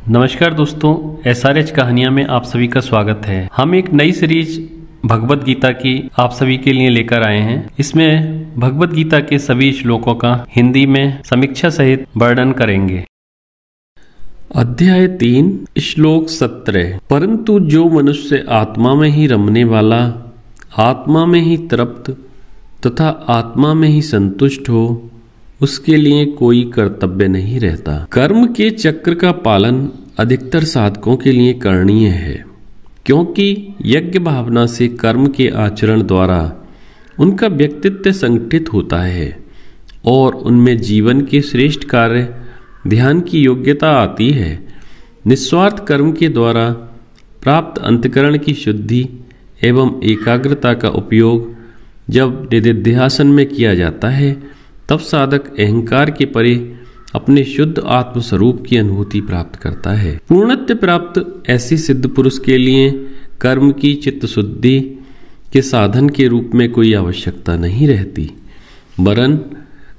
नमस्कार दोस्तों, SRH कहानियां में आप सभी का स्वागत है। हम एक नई सीरीज भगवत गीता की आप सभी के लिए लेकर आए हैं। इसमें भगवत गीता के सभी श्लोकों का हिंदी में समीक्षा सहित वर्णन करेंगे। अध्याय 3 श्लोक 17। परंतु जो मनुष्य आत्मा में ही रमने वाला, आत्मा में ही तृप्त तथा आत्मा में ही संतुष्ट हो, उसके लिए कोई कर्तव्य नहीं रहता। कर्म के चक्र का पालन अधिकतर साधकों के लिए करणीय है, क्योंकि यज्ञ भावना से कर्म के आचरण द्वारा उनका व्यक्तित्व संगठित होता है और उनमें जीवन के श्रेष्ठ कार्य ध्यान की योग्यता आती है। निस्वार्थ कर्म के द्वारा प्राप्त अंतःकरण की शुद्धि एवं एकाग्रता का उपयोग जब निधिध्यासन में किया जाता है, तब साधक अहंकार के परे अपने शुद्ध आत्म स्वरूप की अनुभूति प्राप्त करता है। पूर्णत्व प्राप्त ऐसे सिद्ध पुरुष के लिए कर्म की चित्त शुद्धि के साधन के रूप में कोई आवश्यकता नहीं रहती, वरन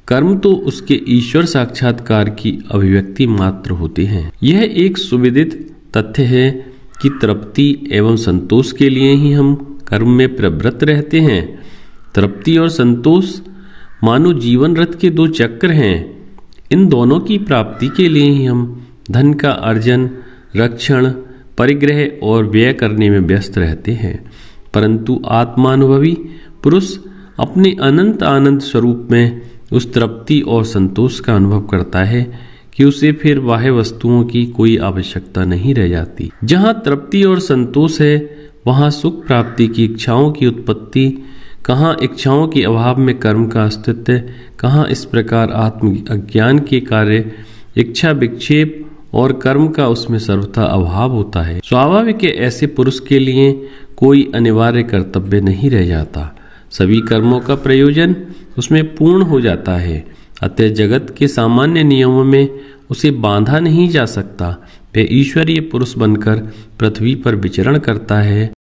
कर्म तो उसके ईश्वर साक्षात्कार की अभिव्यक्ति मात्र होते हैं। यह एक सुविदित तथ्य है कि तृप्ति एवं संतोष के लिए ही हम कर्म में प्रवृत्त रहते हैं। तृप्ति और संतोष मानो जीवन रथ के दो चक्र हैं। इन दोनों की प्राप्ति के लिए ही हम धन का अर्जन, रक्षण, परिग्रह और व्यय करने में व्यस्त रहते हैं। परंतु आत्मानुभवी पुरुष अपने अनंत आनंद स्वरूप में उस तृप्ति और संतोष का अनुभव करता है कि उसे फिर बाह्य वस्तुओं की कोई आवश्यकता नहीं रह जाती। जहाँ तृप्ति और संतोष है, वहाँ सुख प्राप्ति की इच्छाओं की उत्पत्ति, कहाँ इच्छाओं के अभाव में कर्म का अस्तित्व, कहाँ इस प्रकार आत्म अज्ञान के कार्य इच्छा विक्षेप और कर्म का उसमें सर्वथा अभाव होता है। स्वाभाविक है, ऐसे पुरुष के लिए कोई अनिवार्य कर्तव्य नहीं रह जाता। सभी कर्मों का प्रयोजन उसमें पूर्ण हो जाता है। अतः जगत के सामान्य नियमों में उसे बांधा नहीं जा सकता। वह ईश्वरीय पुरुष बनकर पृथ्वी पर विचरण करता है।